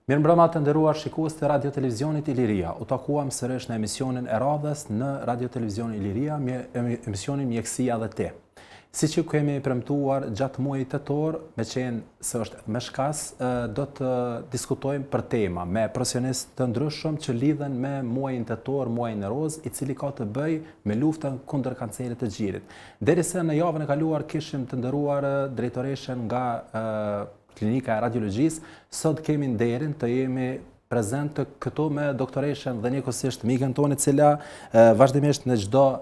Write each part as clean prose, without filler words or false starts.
Mirëmbrëma të nderuar shikues të Radio Televizionit Iliria. U takuam sërish në emisionin e radhës në Radio Televizionin Iliria, emisionin Mjekësia dhe Te. Siç ju kemi premtuar gjatë muajit tetor, me qenë se është me shkas, do të diskutojmë për tema me profesionistë të ndryshëm që lidhen me muajin tetor, muajin e roz, i cili ka të bëjë me luftën kundër kancerit të gjirit. Derisa në javën e kaluar kishim të nderuar drejtoreshen nga Klinika e Radiologjisë, sot kemi nderin të jemi prezent këtu me doktoreshen dhe njëkohësisht mikën tonë, e cila vazhdimisht në çdo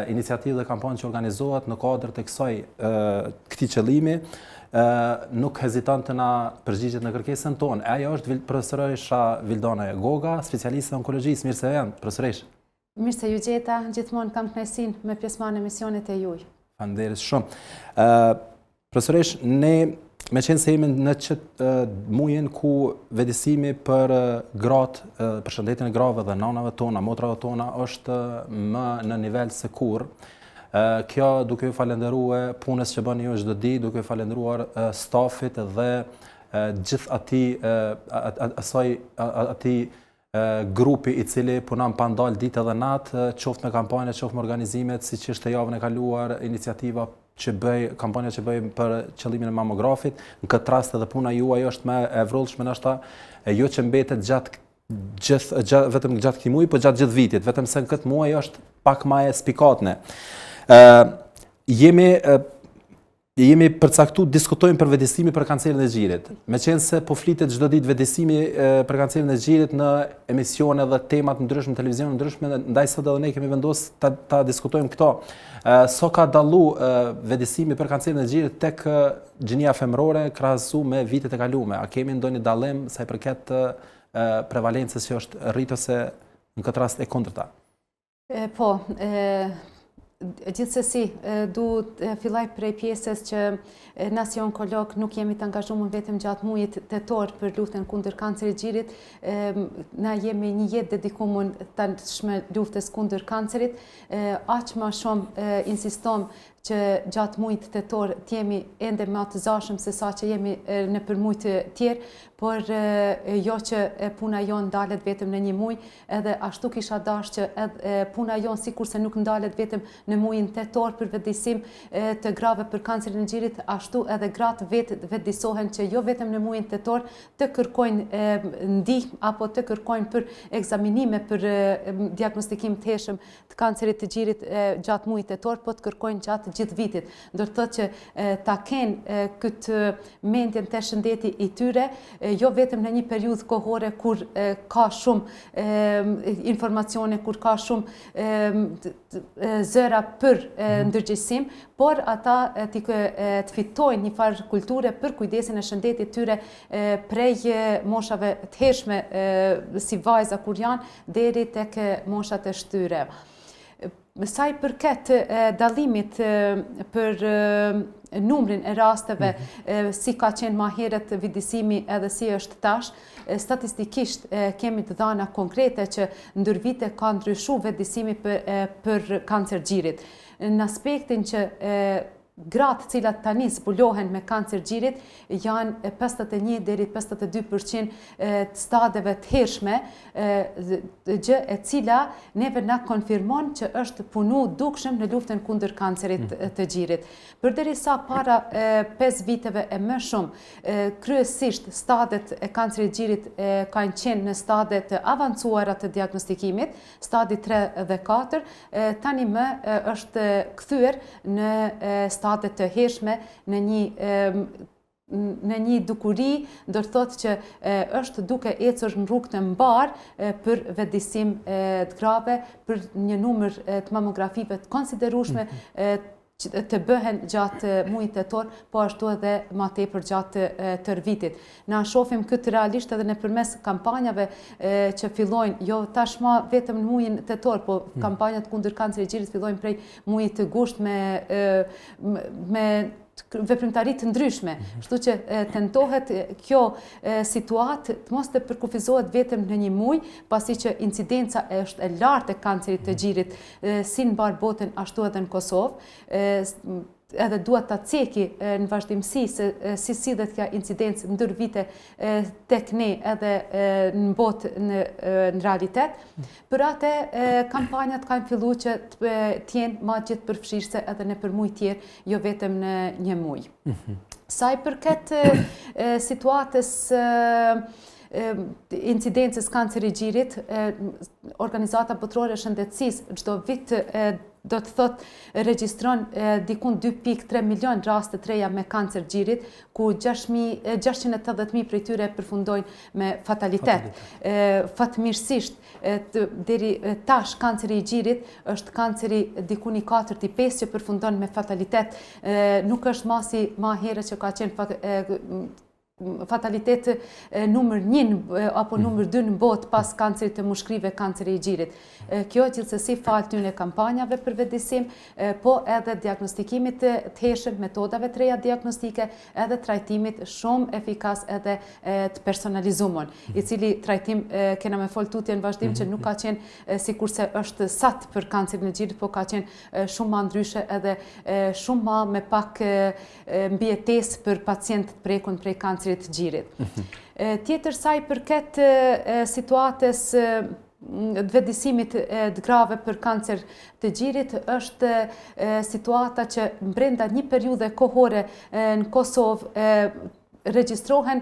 iniciativë dhe kampanjë që organizohet në kuadër të këtij qëllimi, nuk heziton të na përgjigjet në kërkesën tonë. Ajo është profesoresha Vildona Goga, specialiste e onkologjisë. Mirë se vjen, profesoresh. Mirë se ju gjeta, gjithmonë kam kënaqësinë me pjesëmarrje në emisionet e juaj. Faleminderit shumë. Profesoresh, ne me qenë se jemi në qëtë mujen ku vëdësimi për gratë, për shëndetin e grave dhe nanave tona, motrave tona, është më në nivel se kur. Kjo duke ju falenderuar punës që bëni ju çdo ditë, duke ju falenderuar stafit dhe gjithë atij grupi i cili punon pa ndalë ditë dhe natë, qoftë me kampanje, qoftë me organizimet, siç ishte javën e kaluar iniciativa kampanja që bëjmë për qëllimin e mamografit. Në këtë rast edhe puna juaj është më e vrullshme, ndoshta jo që mbetet vetëm gjatë këtij muaji, por gjatë gjithë vitit, vetëm se në këtë muaj është pak më e spikatne. Jemi përcaktuar, diskutojmë për vëdësimi për kancerin e gjirit. Me qenë se po flitet çdo ditë vëdësimi për kancerin e gjirit në emisione dhe temat ndryshme, televizion ndryshme, ndaj sot edhe ne kemi vendosur ta diskutojmë këto. So ka dallu vëdësimi për kancerin e gjirit tek gjinia femërore krahasu me vitet e kaluara? A kemi ndonjë dallim sa i përket prevalencës që është rritur ose në këtë rast e kundërta? Po, gjithsesi, du filloj prej pjesës që na si onkolog nuk jemi të angazhuar vetëm gjatë muajit tetor për luftën kundër kancerit të gjirit, na jemi një jetë dedikuar tashmë luftës kundër kancerit, aq më shumë insistojmë që gjatë muajit tetor të jemi ende më të zashëm se sa që jemi në për muaj të tjerë, por jo që puna jonë ndalet vetëm në një muaj, edhe ashtu kisha dashur që puna jonë sikurse nuk ndalet vetëm në muajin tetor për vëdësim të grave për kancerin e gjirit, ashtu edhe gratë vëdësohen që jo vetëm në muajin tetor të kërkojnë ndihmë apo të kërkojnë për ekzaminime për diagnostikim të hershëm të kancerit të gjirit gjatë muajit tetor, po të kërkojnë gjatë gjithë vitit. Do të thotë që ta kenë këtë mendjen të shëndetit i tyre, jo vetëm në një periudhë kohore kur ka shumë informacione, kur ka shumë zëra për ndërgjegjësim, por ata të fitojnë një farë kulture për kujdesin e shëndetit tyre prej moshave të hershme si vajza kur janë deri tek moshat e shtyre. Sa i përket dallimit për numrin e rasteve, si ka qenë më herët vëdësimi edhe si është tash, statistikisht kemi të dhëna konkrete që ndër vite ka ndryshuar vëdësimi për kancer gjirit. Në aspektin që gratë cilat tani zbulohen me kancer gjirit janë 51 deri 52% të stadeve të hershme, gjë e cila neve na konfirmon që është punu dukshëm në luftën kundër kancerit të gjirit. Përderisa para 5 viteve e më shumë, kryesisht stadet e kancerit gjirit kanë qenë në stade të avancuara të diagnostikimit, stadi 3 dhe 4, tani më është kthyer në stade të hershme, në një dukuri, do të thotë që është duke ecur në rrugë të mbarë për vëdësim të grave, për një numër të mamografive të konsiderueshme të bëhen gjatë muajit tetor, po ashtu edhe më tepër gjatë tërë vitit. Na shohim këtë realisht edhe nëpërmes kampanjave që fillojnë jo tashmë vetëm në muajin tetor, po kampanjat kundër kancerit të gjirit fillojnë prej muajit të gusht me veprimtari të ndryshme. Kështu që tentohet kjo situatë të mos të përkufizohet vetëm në një muaj, pasi që incidenca është e lartë e kancerit të gjirit si në mbar botën ashtu edhe në Kosovë. edhe duhet ta ceki në vazhdimsi se si sillet kjo incidencë ndër vite tek ne edhe në botë në realitet. Për atë kampanjat kanë filluar që të jenë më gjithë përfshirëse edhe në për muaj tjerë, jo vetëm në një muaj. Sa i përket situatës incidencës kanceri i gjirit, Organizata Botërore e Shëndetësisë çdo vit do të thotë regjistron dikun 2.3 milion raste të reja me kancer gjirit, ku 680.000 prej tyre përfundojnë me fatalitet. Fatmirësisht, deri tash kanceri i gjirit është kanceri dikun i 4-5 që përfundon me fatalitet. Nuk është masi ma herë që ka qenë fatalitet numër 1 apo numër 2 në botë pas kancerit të mushkrive, kanceri i gjirit. Kjo gjithsesi fal tyne kampanjave për vetëdisim, po edhe diagnostikimit të hershëm, metodave të reja diagnostike, edhe trajtimit shumë efikas edhe të personalizuar, i cili trajtim kena me fol tutje në vazhdim që nuk ka qenë sikurse është sat për kancerin e gjirit, po ka qenë shumë ma ndryshe edhe shumë ma me pak mbijetesë për pacientët prekun prej kancerit të gjirit. Tjetër sa i përket situatës të vetëdisimit të grave për kancer të gjirit është situata që brenda një periudhe kohore në Kosovë regjistrohen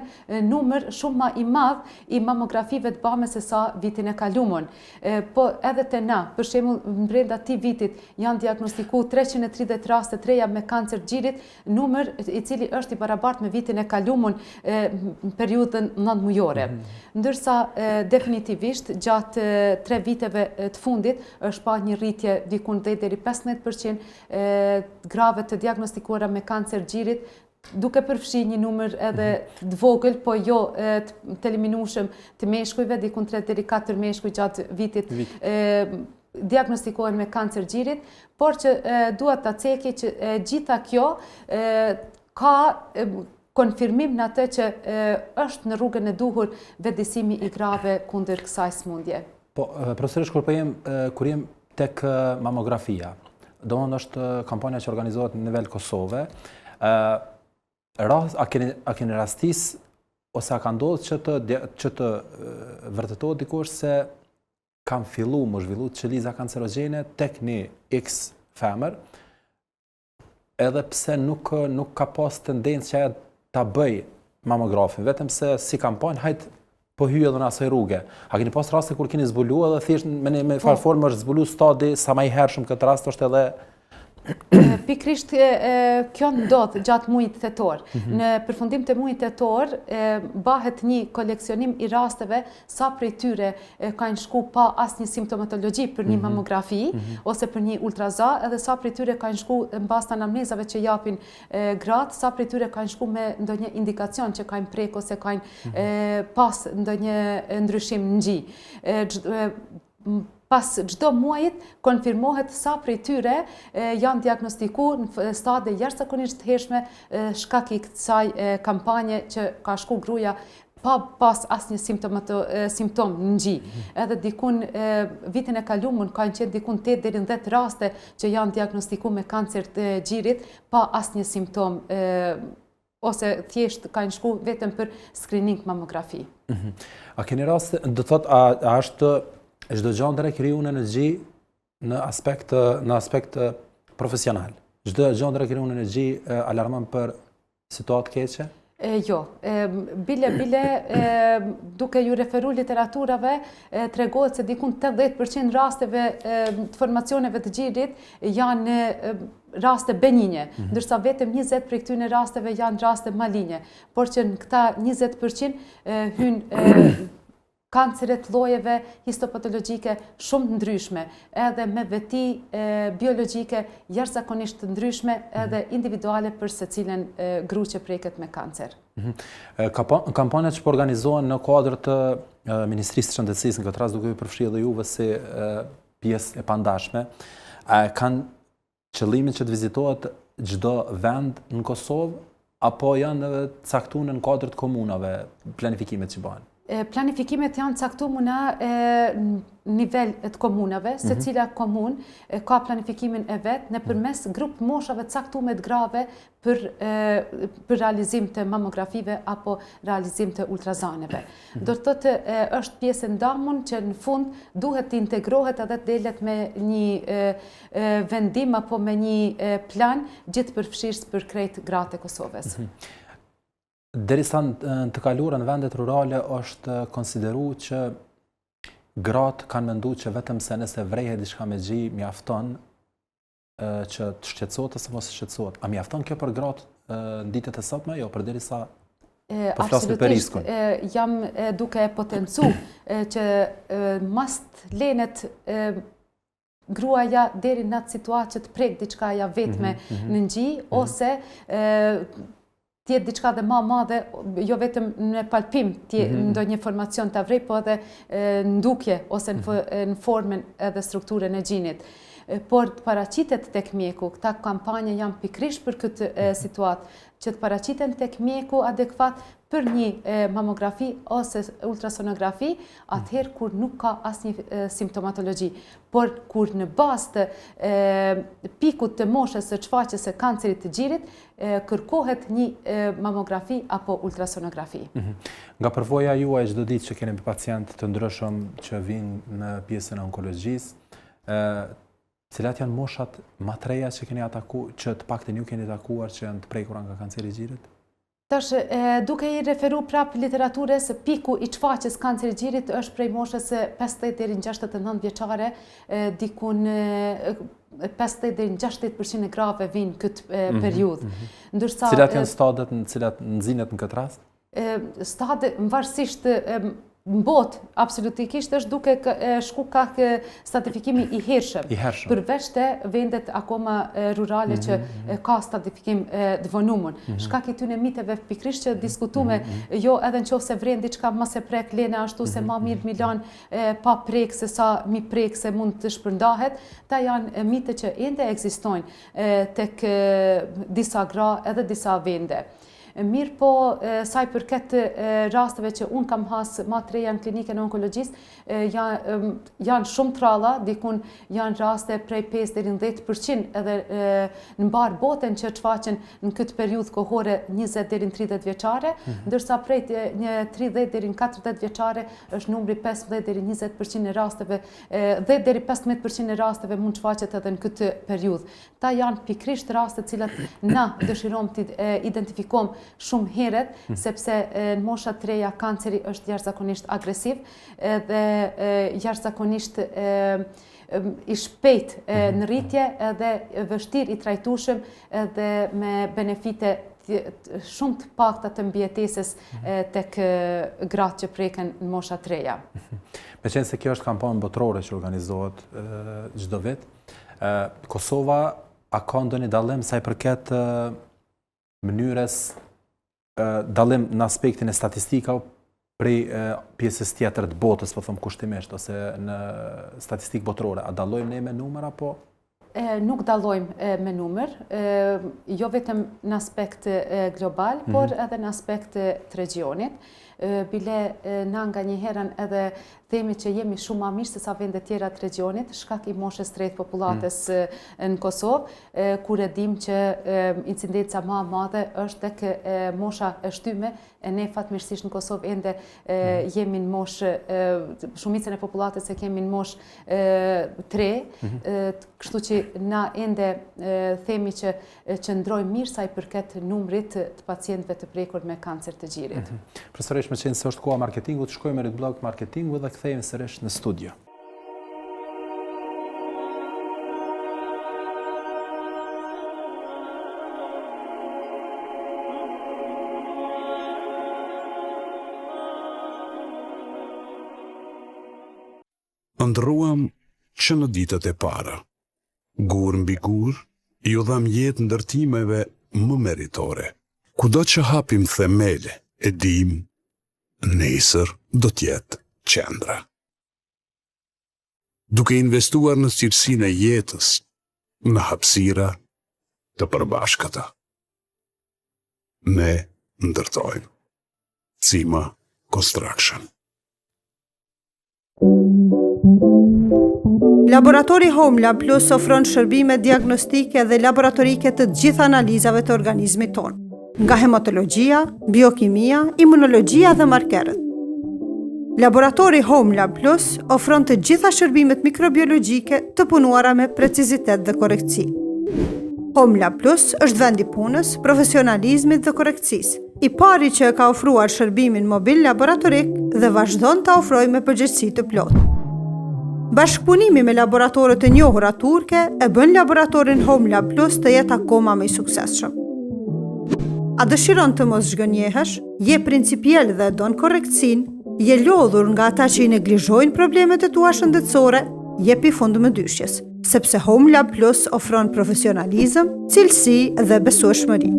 numër shumë ma i madh i mamografive të bëme se sa vitin e kalumon. Po edhe të na, për shembull, brenda këtij vitit janë diagnostiku 330 raste të reja me kancer gjirit, numër i cili është i barabartë me vitin e kalumon në periudhën 9 mujore. Ndërsa definitivisht gjatë 3 viteve të fundit është pa një rritje dikun deri 15% grave të diagnostikuara me kancer gjirit, duke përfshi një numër edhe të vogël, po jo të eliminueshëm të meshkujve, dikun 3 deri 4 meshkuj gjatë vitit diagnostikohen me kancer gjirit, por që duhet ta ceki që gjitha kjo ka konfirmim në atë që është në rrugën e duhur vetëdisimi i grave kundër kësaj sëmundje. Po, profesorish, kur jem tek mamografia, domethënë është kampanja që organizohet në nivel Kosove, a keni rastis ose a ka ndodhur që të vërtetohet dikush se kanë filluar më zhvillu qëliza kancerogjene tek një X femër, edhe pse nuk ka pas tendencë që ajo ta bëj mamografin, vetëm se si kampanjë hajt po hyj edhe në asaj rruge. A keni pas raste kur keni zbuluar edhe thjesht me fal formë është zbulu stadi sa më i hershëm këtë rast është edhe pikrisht kjo ndodh gjatë muajit tetor. Në përfundim të muajit tetor bëhet një koleksionim i rasteve sa prej tyre kanë shku pa asnjë simptomatologji për një mamografi ose për një ultraza, edhe sa prej tyre kanë shku mbas anamnezave që japin gratë, sa prej tyre kanë shku me ndonjë indikacion që kanë prek ose kanë pas ndonjë ndryshim në gjie. Pas çdo muajit konfirmohet sa prej tyre janë diagnostikuar në stade jashtëzakonisht të hershme shkak i kësaj kampanje që ka shku gruaja pa pas asnjë simptom në gjie. Edhe dikun vitin e kaluar kanë qenë dikun 8 deri në 10 raste që janë diagnostikuar me kancer të gjirit pa asnjë simptom ose thjesht kanë shku vetëm për screening mamografi. A keni raste, do të thotë, a është çdo gjë ndrek riune në gji në aspekt profesional? Çdo gjë ndrek riune në gji alarmon për situatë keqe? Jo, bile duke ju referu literaturave, tregohet se dikun 80% rasteve të formacioneve të gjirit janë raste benigne, ndërsa vetëm 20% prej këtyre rasteve janë raste maligne, por që në këta 20% hyn kanceret llojeve histopatologjike shumë ndryshme, edhe me veti biologjike jashtëzakonisht të ndryshme, edhe individuale për secilën gruë që preket me kancer. Kampanjat që po organizohen në kuadër të Ministrisë së Shëndetësisë, në këtë rast duke ju përfshirë edhe juve si pjesë e pandashme, kanë qëllimin që të vizitohet çdo vend në Kosovë, apo janë edhe caktuar në kuadër të komunave planifikimet që bëhen? Planifikimet janë caktuar në nivel të komunave, se cila komunë ka planifikimin e vetë nëpërmes grup moshave caktuar të grave për realizim të mamografive apo realizim të ultrazaneve. Do të thotë është pjesë ndamun që në fund duhet të integrohet edhe të delet me një vendim apo me një plan gjithëpërfshirës për krejt gratë e Kosovës. Derisa në të kaluara në vendet rurale është konsideru që gratë kanë mendu që vetëm se nëse vrejhe diçka me gji mjafton që të shqetësohet ose mos shqetësohet. A mjafton kjo për gratë në ditët e sotme? Jo, përderisa po flasim për riskun. Jam duke potencu që mas lenet gruaja deri në atë situatë që të prek diçka ja vetme në ngji ose tjetë diçka dhe ma madhe, jo vetëm në palpim ndonjë informacion të avrej, po edhe ndukje ose në formën edhe strukturën e gjinit. Por të paraqitet tek mjeku, këta kampanje janë pikrisht për këtë situatë, që të paraqiten tek mjeku adekvat për një mamografi ose ultrasonografi, atëherë kur nuk ka asnjë simptomatologji. Por kur në bazë të pikut të moshës së shfaqjes së kancerit të gjirit, kërkohet një mamografi apo ultrasonografi. Nga përvoja juaj çdo ditë që keni pacientë të ndryshëm që vinë në pjesën e onkologjisë, cilat janë moshat më të reja që keni atakuar, që të paktën ju keni takuar që janë të prekura nga kanceri i gjirit? Tash, duke i referu prap literaturës, piku i shfaqjes kancerit të gjirit është prej moshës 50 deri në 69 vjeçare, dikun 50 deri në 60% e grave vinë këtë periudhë. Cilat janë stadet në cilat nxinet në këtë rast? Stadet varësisht në botë, absolutikisht është duke shku ka stratifikimi i hershëm. Përveç të vendet akoma rurale që ka stratifikim të vonumun. Shkak i tyne miteve pikrisht që diskutume, jo edhe në qoftë se vren diçka mas e prek lene ashtu se ma mirë milan pa prek se sa mi prek se mund të shpërndahet, ta janë mite që ende ekzistojnë tek disa gra edhe disa vende. Mirë po, saj përket rasteve që unë kam hasë ma të reja në klinikën e onkologjisë, janë shumë tralla, dikun janë raste prej 5 deri në 10% edhe në mbarë botën që shfaqen në këtë periudhë kohore 20 deri në 30 vjeçare, ndërsa prej një 30 deri në 40 vjeçare është numri 15 deri 20% e rasteve, 10 deri 15% e rasteve mund shfaqet edhe në këtë periudhë. Ta janë pikrisht raste cilat na dëshirojmë të identifikom shumë heret, sepse në moshat të reja kanceri është jashtëzakonisht agresiv dhe jashtëzakonisht i shpejt në rritje edhe vështirë i trajtueshëm edhe me benefite shumë të pakta të mbijetesës tek gratë që preken në moshat të reja. Meqense se kjo është kampanë botërore që organizohet çdo vit, Kosova a ka ndonjë dallim sa i përket mënyrës dallim në aspektin e statistikave prej pjesës tjetër të botës, po them kushtimisht, ose në statistikë botërore, a dallojmë ne me numër apo? Nuk dallojmë me numër, jo vetëm në aspekt global, por edhe në aspekt të regionit. Bile na nga një herën edhe themi që jemi shumë ma mirë se sa vendet tjera të regionit, shkak i moshës të rejtë populatës në Kosovë, kur e dim që incidenca ma madhe është tek mosha e shtyme, e ne fatmirësisht në Kosovë ende jemi në moshë, shumicën e populatës e kemi në moshë 3, kështu që na ende themi që qëndrojmë mirë sa i përket numrit të pacientëve të prekur me kancer të gjirit. Profesor, me qenë se është koha marketingut, shkojmë në blog marketingu dhe kthehemi sërish në studio. Ndruam që në ditët e para. Gur mbi gur, ju dham jetë ndërtimeve më meritore. Kudo që hapim themele, e dim, nesër do t'jetë qendra. Duke investuar në cilësinë e jetës, në hapësira të përbashkëta. Ne ndërtojmë. Cima Construction. Laboratori HomeLab Plus ofron shërbime diagnostike dhe laboratorike të gjitha analizave të organizmit tonë, nga hematologjia, biokimia, imunologjia dhe markerët. Laboratori HomeLab Plus ofron të gjitha shërbimet mikrobiologjike të punuara me precizitet dhe korektësi. HomeLab Plus është vendi punës, profesionalizmit dhe korektësisë, i pari që ka ofruar shërbimin mobil laboratorik dhe vazhdon të ofrojë me përgjegjësi të plotë. Bashkëpunimi me laboratorët e njohura turke e bën laboratorin HomeLab Plus të jetë akoma më i suksesshëm. A dëshiron të mos zhgënjehesh, je principiell dhe don korrektësinë, je lodhur nga ata që i neglizhojnë problemet e tua shëndetësore, jepi fund më dyshjes, sepse HomeLab Plus ofron profesionalizëm, cilësi dhe besueshmëri.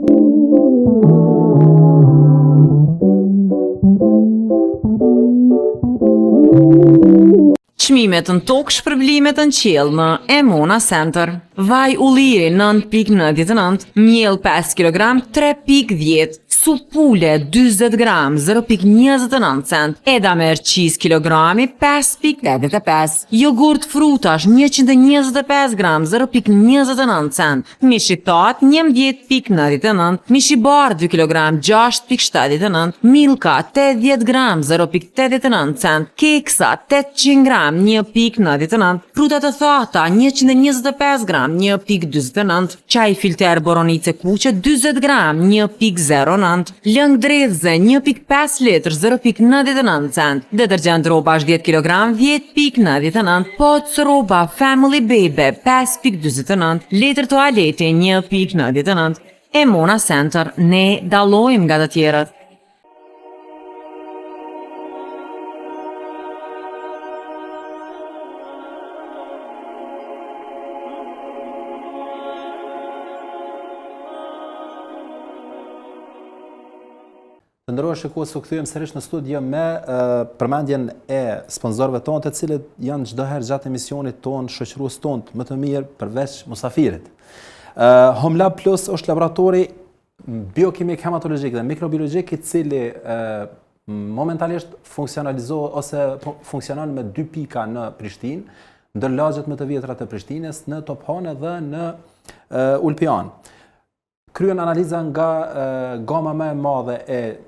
Çmimet në tokë, shpërblimet në qiell në Emona Center. Vaj ulliri 9.99, miell 5 kg 3.10, supule 40 gram 0.29 cent, edamer qiz kilogrami 5.85, jogurt frutash 125 gram 0.29 cent, mishi tat 11.99, mishi bar 2 kg 6.79, milka 80 gram 0.89 cent, keksa 800 gram 1.99, fruta të thata 125 gram 1.29, qaj filter boronice kuqe 20 gram 1.09, lëng dredhze 1.5 litër 0.99 cent, detergjent rroba 10 kg 10.99, poc rroba Family Baby 5.49, letër toaleti 1.99. Emona Center, ne dallojmë nga të tjerët. Të nderuar shikues, u kthyem sërish në studio me përmendjen e sponsorëve tonë, të cilët janë çdo herë gjatë emisionit tonë shoqërues tonë më të mirë përveç musafirit. HomeLab Plus është laboratori biokimik, hematologjik dhe mikrobiologjik i cili momentalisht funksionon me 2 pika në Prishtinë, ndër lagjet më të vjetra të Prishtinës, në Tophane dhe në Ulpian. Kryen analiza nga gama më e madhe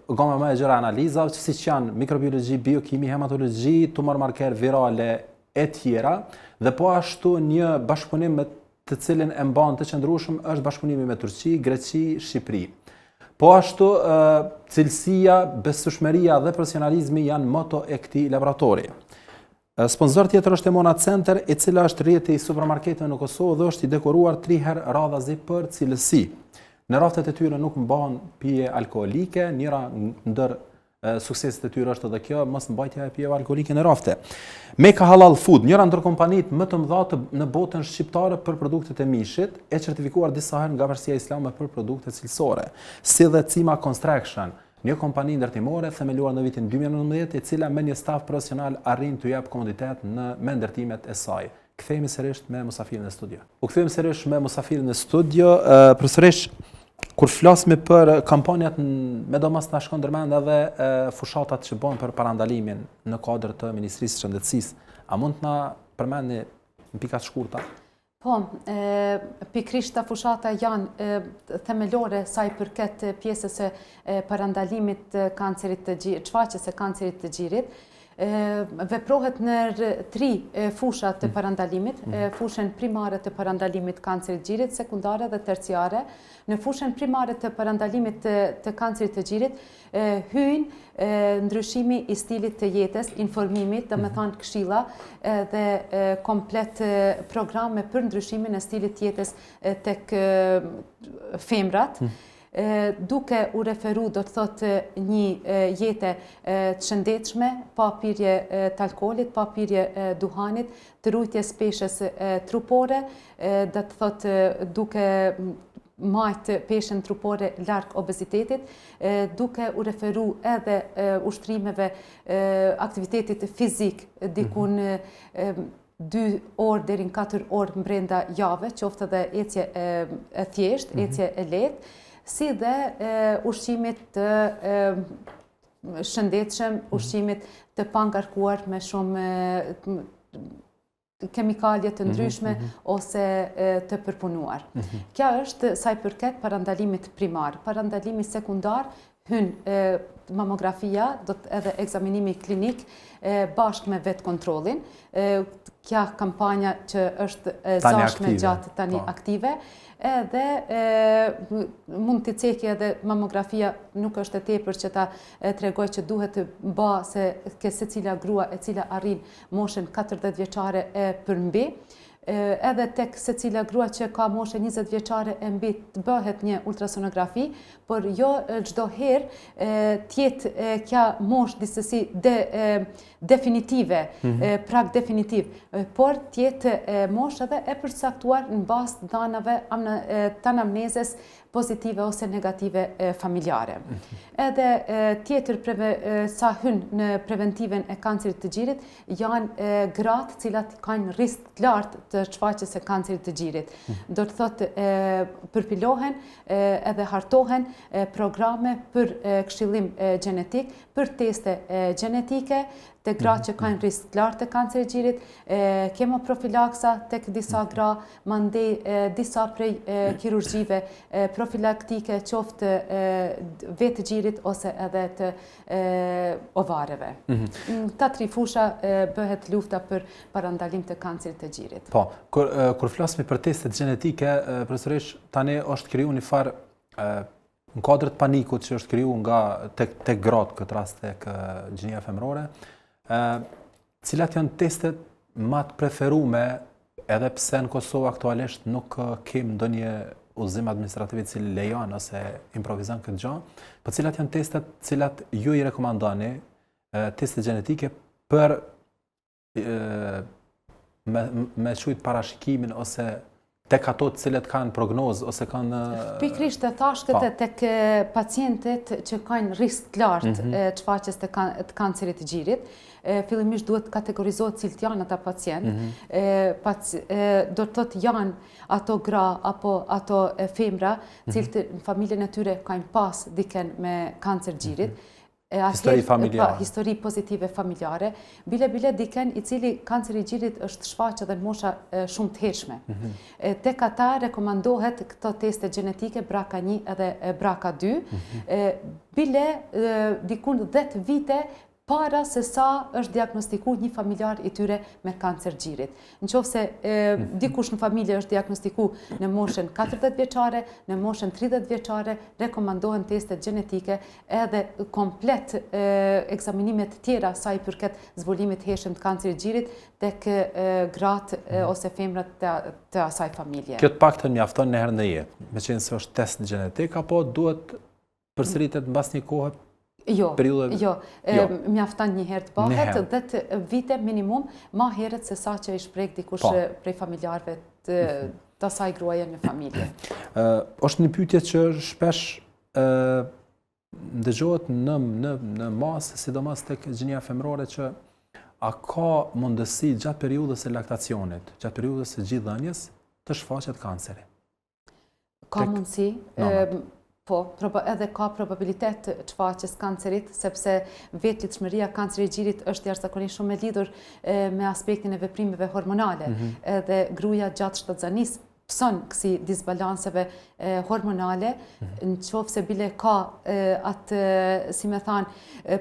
gama më e gjerë analizave, siç janë mikrobiologji, biokimi, hematologji, tumor marker virale e tjera, dhe po ashtu një bashkëpunim me të cilin e mban të qëndrueshëm është bashkëpunimi me Turqi, Greqi, Shqipëri. Po ashtu cilësia, besueshmëria dhe profesionalizmi janë moto e këtij laboratori. Sponsor tjetër është Emona Center, e cila është rrjeti i supermarketeve në Kosovë dhe është i dekoruar 3 herë radhazi për cilësi. Në raftet e tyre nuk mbahen pije alkoolike, njëra ndër sukseset e tyre është edhe kjo, mos mbajtja e pijeve alkoolike në rafte. Meka Halal Food, njëra ndër kompanitë më të mëdha në botën shqiptare për produktet e mishit, e certifikuar disa herë nga Bashkia Islame për produkte cilësore, si dhe Cima Construction, një kompani ndërtimore themeluar në vitin 2019, e cila me një staf profesional arrin të jap komoditet me ndërtimet e saj. Kthehemi sërish me musafirin e studio. U kthehemi sërish me musafirin e studio, përsërish kur flasme për kampanjat, medomos na shkon ndërmend edhe fushatat që bën për parandalimin në kuadër të Ministrisë së Shëndetësisë. A mund të na përmendni në pika të shkurta? Po, pikrisht të fushata janë themelore sa i përket pjesës e parandalimit të kancerit të gjirit, shfaqjes së kancerit të gjirit. Veprohet në 3 fushat të parandalimit, fushën primare të parandalimit kancerit të gjirit, sekundare dhe terciare. Në fushën primare të parandalimit të kancerit të gjirit hyjnë ndryshimi i stilit të jetës, informimit, dhe me thanë këshilla dhe komplet programe për ndryshimin e stilit të jetës tek femrat. Duke u referu, do të thotë, një jetë të shëndetshme, pa pirje të alkoolit, pa pirje duhanit, të rujtjes peshës trupore, do të thotë duke majtë peshën trupore larg obezitetit, duke u referu edhe ushtrimeve aktivitetit fizik, dikun 2 orë deri në 4 orë brenda jave, qoftë edhe ecje e thjesht, ecje e lehtë, si dhe ushqimit të shëndetshëm, ushqimit të pangarkuar me shumë kemikalje të ndryshme ose të përpunuar. Kja është sa i përket parandalimit primar. Parandalimi sekundar hyn mamografia, do të edhe ekzaminimi klinik bashkë me vetë kontrolin. Kja kampanja që është zashme gjatë tani aktive, edhe mund të ceki edhe mamografia nuk është e tepër që ta tregoj që duhet të ba se secila grua e cila arrin moshën 40 vjeçare e përmbi, edhe tek secila grua që ka moshën 20 vjeçare e mbi të bëhet një ultrasonografi, por jo çdo herë tjetë kja moshë distësi definitive, prag definitiv, por tjetë moshë edhe e përcaktuar në bazë të danave të anamnezes pozitive ose negative familjare. Edhe tjetër sa hyn në preventiven e kancerit të gjirit, janë gratë cilat kanë risk të lartë të shfaqjes së kancerit të gjirit. Do të thotë përpilohen edhe hartohen programe për këshillim gjenetik, për teste gjenetike, të gra që kanë risk të lartë të kancerit të gjirit, kemoprofilaksa tek disa gra, mandej disa prej kirurgjive profilaktike, qoftë vetë gjirit ose edhe të ovareve. Ta tri fusha bëhet lufta për parandalim të kancerit të gjirit. Po, kur flasmi për testet gjenetike, profesorish, tani është kriju një farë në kodrët panikut që është kriju nga tek gratë, këtë rast tek gjinia femërore, cilat janë testet më të preferume, edhe pse në Kosovë aktualisht nuk kem ndonjë udhëzim administrativ i cili lejon ose improvizon këtë gjë, por cilat janë testet cilat ju i rekomandoni, testet gjenetike për me shujt parashikimin ose tek ato të cilët kanë prognozë ose kanë... Pikrisht e thash këtë tek pacientet që kanë risk të lartë të shfaqjes të kancerit të gjirit, fillimisht duhet kategorizohet cilët janë ata pacient. Do të thotë janë ato gra apo ato femra, cilët në familjen e tyre kanë pas diken me kancer gjirit. Histori familjare. Histori pozitive familjare. Bile diken i cili kanceri i gjirit është shfaqë edhe në mosha shumë të hershme. Tek ata rekomandohet këto teste gjenetike BRCA1 edhe BRCA2. Bile dikun 10 vite para se sa është diagnostiku një familjar i tyre me kancer gjirit. Në qoftë se dikush në familje është diagnostiku në moshën 40 vjeçare, në moshën 30 vjeçare, rekomandohen testet gjenetike edhe komplet ekzaminimet tjera sa i përket zbulimit të hershëm të kancerit gjirit tek gratë ose femrat të asaj familje. Kjo të paktën mjafton një herë në jetë, me qenë se është test gjenetik, apo duhet përsëritet mbas një kohë? Jo, mjafton një herë të bëhet, 10 vite minimum, ma herët se sa që i shpreh dikush prej familjarëve të asaj gruaje në familje. Është një pyetje që shpesh ndëgjohet në masë, sidomos tek gjinia femërore, që a ka mundësi gjatë periudhës së laktacionit, gjatë periudhës së gjithëdhënies, të shfaqet kanceri? Ka mundësi. Po, edhe ka probabilitet të shfaqjes kancerit, sepse vetëlidhshmëria kancerit gjirit është jashtëzakonisht shumë e lidhur me aspektin e veprimeve hormonale. Edhe gruaja gjatë shtatzanisë pëson kësi disbalanseve hormonale, në qoftë se bile ka atë, si me thanë,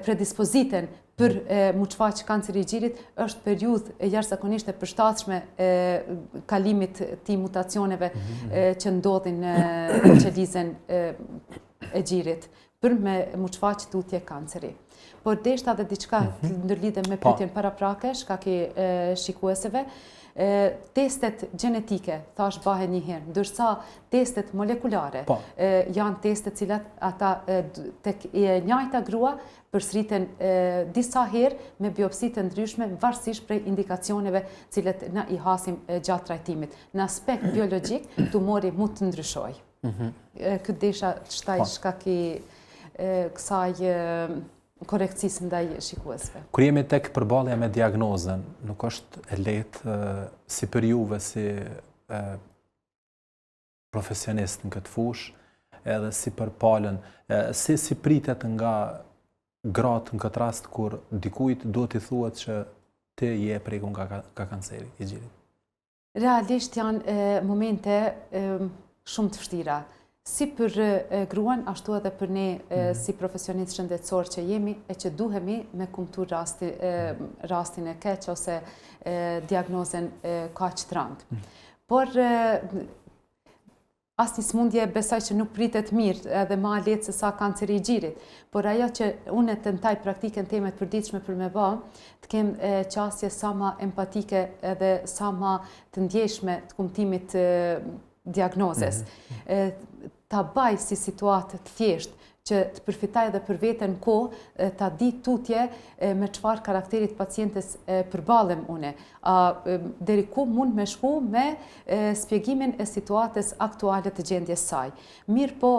predispoziten për mu shfaq kanceri i gjirit, është periudhë jashtëzakonisht e përshtatshme kalimit të mutacioneve që ndodhin në qelizën e gjirit për me mu shfaq tutje kanceri. Por deshta dhe diçka të ndërlidhe me pyetjen paraprake, shkaki shikueseve, testet gjenetike, thash bëhen një herë, ndërsa testet molekulare janë testet cilat ata tek njëjta grua përsëriten disa herë me biopsi të ndryshme varësisht prej indikacioneve cilat na i hasim gjatë trajtimit. Në aspekt biologjik, tumori mund të ndryshojë. Këtë desha të shtaj shkaki kësaj korekcisë ndaj shikuesve. Kur jemi tek përballja me diagnozën, nuk është e lehtë si për juve si profesionist në këtë fushë, edhe si për palën, si pritet nga gratë në këtë rast kur dikujt duhet i thuhet që ti je prekur nga kanceri i gjirit? Realisht janë momente shumë të vështira. Si për gruan, ashtu edhe për ne si profesionistë shëndetësor që jemi e që duhemi me kumtu rastin e keq ose diagnozen kaq të rëndë. Por asnjë smundje besoj që nuk pritet mirë edhe ma lehtë se sa kanceri i gjirit. Por ajo që unë tentaj praktikën time të përditshme për me bë, të kem qasje sa ma empatike edhe sa ma të ndjeshme të kumtimit diagnozes. Ta baj si situatë të thjesht, që të përfitaj edhe për veten kohë, ta di tutje me çfarë karakterit pacientes përballem une. Deri ku mund me shku me spjegimin e situatës aktuale të gjendjes saj. Mirë po,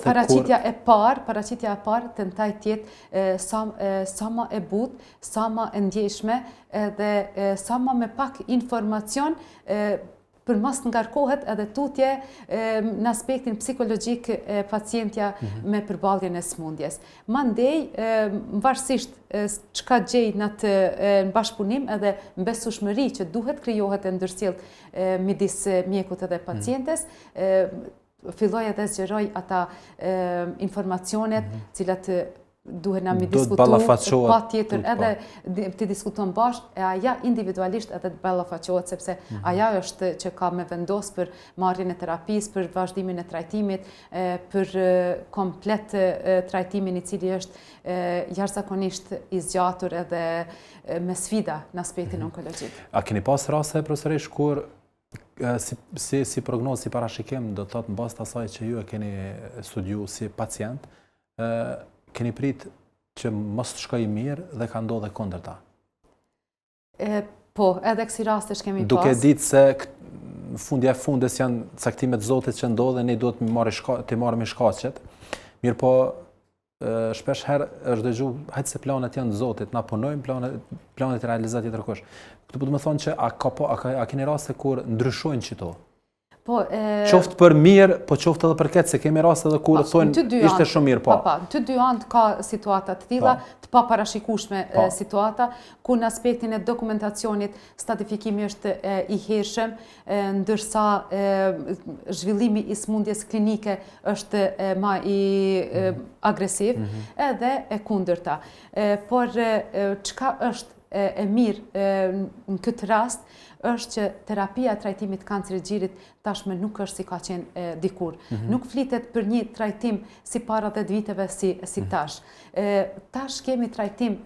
paraqitja e parë tentaj tjetë sa ma e butë, sa ma e ndjeshme edhe sa ma me pak informacion për mos të ngarkohet edhe tutje në aspektin psikologjik pacientja me përballjen e smundjes. Mandej, varësisht çka gjej në bashkëpunim edhe besueshmëri që duhet krijohet e ndërsjellët midis mjekut edhe pacientes, filloj edhe zgjeroj ata informacionet cilat duhet na mi diskutu, pa tjetër edhe të diskutojmë bashkë, e aja individualisht edhe të ballafaqohet, sepse aja është që ka me vendos për marrjen e terapisë, për vazhdimin e trajtimit, për komplet trajtimin i cili është jashtëzakonisht i zgjatur edhe me sfida në aspektin onkologjik. A keni pas raste profesorish kur si prognozë, si parashikim, do të thotë mbas të asaj që ju e keni studiu si pacient, keni prit që mos të shkoj mirë dhe ka ndodhe kundërta? Po, edhe kësi rastesh kemi pas. Duke ditë se fundja e fundës janë caktimet Zotit që ndodhe, ne duhet të marrëmi shkaqet. Mirë po, shpesh herë është dëgju, hajtë se planet janë Zotit, na punojmë, planet realizat tjetër kush. Këtu po të më thonë që a keni raste kur ndryshojnë qito? Qoftë për mirë, po qoftë edhe për keq, se kemi raste edhe kur thonë ishte shumë mirë, po. Në të dy anë ka situata të tilla, të paparashikueshme situata, ku në aspektin e dokumentacionit stratifikimi është i hershëm, ndërsa zhvillimi i smundjes klinike është ma i agresiv, edhe e kundërta. Por çka është e mirë në këtë rast, është që terapia e trajtimit kancerit gjirit tashme nuk është si ka qenë dikur. Nuk flitet për një trajtim si para 10 viteve si tash. Tash kemi trajtim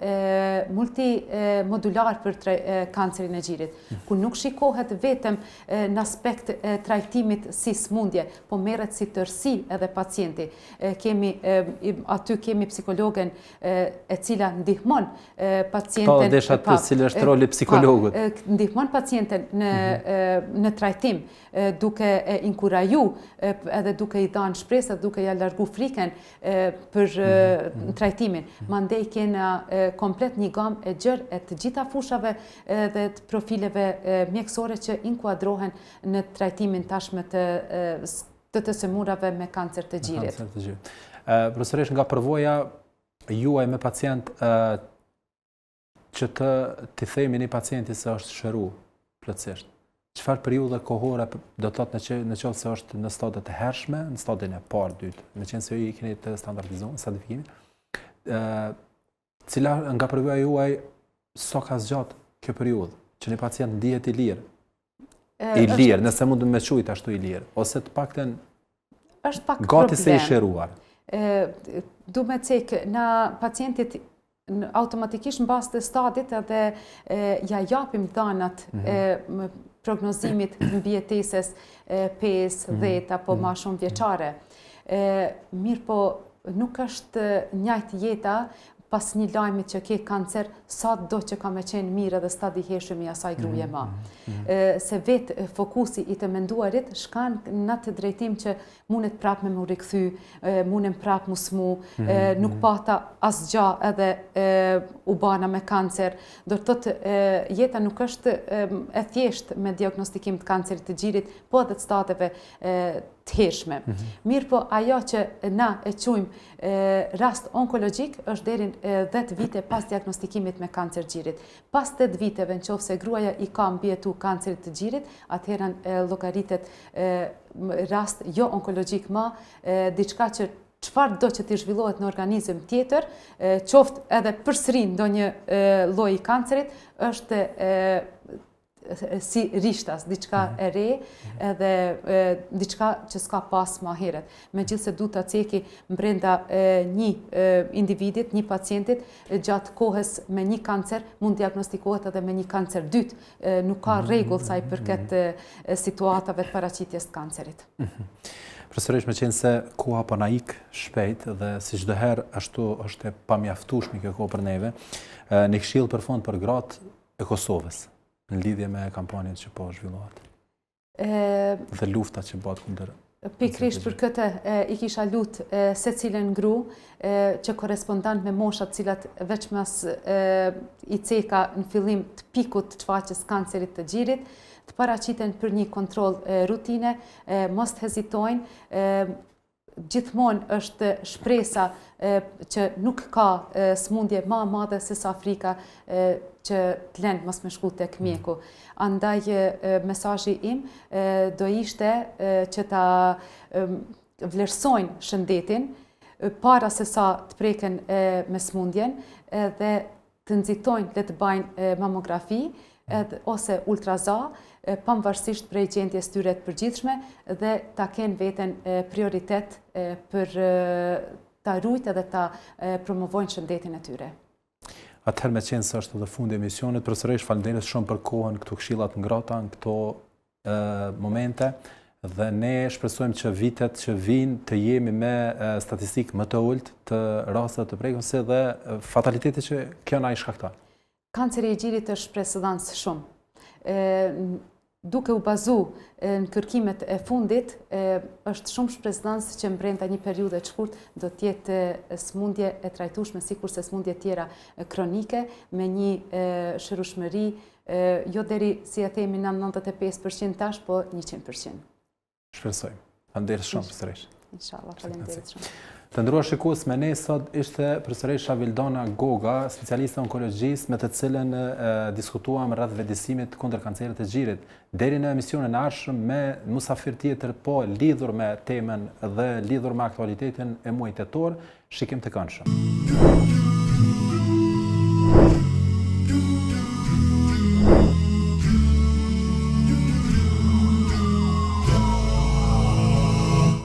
multimodular për kancerin e gjirit, ku nuk shikohet vetëm në aspekt trajtimit si smundje, po merret si tërsi edhe pacienti. Aty kemi psikologen e cila ndihmon pacienten. Po, desha të cilë është roli psikologut. Ndihmon pacienten në trajtim, duke e inkuraju edhe duke i dhanë shpresë, duke ja largu friken për trajtimin. Mandej kena komplet një gamë e gjerë e të gjitha fushave dhe të profileve mjekësore që inkuadrohen në trajtimin tashme të semurave me kancer të gjirit. Profesorish, nga përvoja juaj me pacient që të themi një pacienti se është shëru plotësisht, çfarë periudhe kohore do të thotë në qoftë se është në stadet e hershme, në stadin e parë, dytë, në qenë se ju i keni të standardizuar stratifikimin, cila nga përvoja juaj sa ka zgjat kjo periudhë, që një pacient ndihet i lirë? I lirë, nëse mund të më quajt ashtu i lirë, ose të paktën gati se i shëruar. Du me cekë, në pacientit automatikisht në bazë të stadit edhe ja japim dhanat prognozimit mbijeteses 5-10 apo ma shumë vjeçare. Mirë po, nuk është njëjtë jeta pas një lajmit që ke kancer, sa do që ka me qenë mirë edhe stadi hershëm i asaj gruje ma. Se vetë fokusi i të menduarit shkan në të drejtim që mundet prap me më rikthy, mundet prap mu smu, nuk pata asgja edhe u bana me kancer. Do të thotë jeta nuk është e thjesht me diagnostikim të kancerit të gjirit, po edhe të stadeve të hershme. Mirë po ajo që na e quajmë rast onkologjik është deri 10 vite pas diagnostikimit me kancer gjirit. Pas 8 viteve nëse gruaja i ka mbijetu kancerit të gjirit, atëherë llogaritet rast jo onkologjik më, diçka që çfarë do që t'i zhvillohet në organizëm tjetër, qoftë edhe përsëri ndonjë lloj i kancerit, është si rishtas, diçka e re, edhe diçka që s'ka pas më herët. Megjithëse du ta ceki brenda një individit, një pacientit, gjatë kohës me një kancer, mund diagnostikohet edhe me një kancer dytë. Nuk ka rregull sa i përket situatave të paraqitjes të kancerit. Profesorish, me qenë se koha po na ik shpejt dhe si çdo herë ashtu është e pamjaftueshme kjo kohë për neve, një këshill për fond për gratë e Kosovës në lidhje me kampanjën që po zhvillohet. Dhe lufta që bëhet kundër. Pikrisht për këtë i kisha lut secilën gru që korespondant me moshat cilat veç mas i ceka në fillim të pikut të shfaqjes kancerit të gjirit, të paraqiten për një kontroll rutine, mos të hezitojnë, gjithmonë është shpresa që nuk ka smundje më e madhe se sa Afrika që të lënë mos me shku tek mjeku. Andaj mesazhi im do ishte që ta vlerësojnë shëndetin para se sa të preken me smundjen dhe të nxitojnë le të bajnë mamografi ose ultraza, pavarësisht prej gjendjes tyre të përgjithshme dhe ta kenë veten prioritet për ta ruajtë dhe ta promovojnë shëndetin e tyre. Atëherë me qenë se është edhe fundi i emisionit, profesorish, faleminderit shumë për kohën, këto këshillat ngrata, në këto momente, dhe ne shpresojmë që vitet që vinë të jemi me statistikë më të ulët të rasteve të prekënse dhe fatalitetet që kjo na i shkakton. Kanceri i gjirit është shpresëdhënës shumë. Duke u bazu në kërkimet e fundit, është shumë shpresëdhënës që brenda një periudhe të shkurtë do të jetë smundje e trajtueshme sikurse smundje tjera kronike me një shërueshmëri jo deri si e themi në 95% tash, po 100%. Shpresojmë. Faleminderit shumë profesorish. Inshallah, faleminderit shumë. Të nderuar shikues, me ne sot ishte profesoresha Vildana Goga, specialiste onkologjisë, me të cilën diskutuam rreth vetëdijsimit kundër kancerit të gjirit. Deri në emisionin e ardhshëm me musafir tjetër, po lidhur me temën dhe lidhur me aktualitetin e muajit tetor, shikim të këndshëm.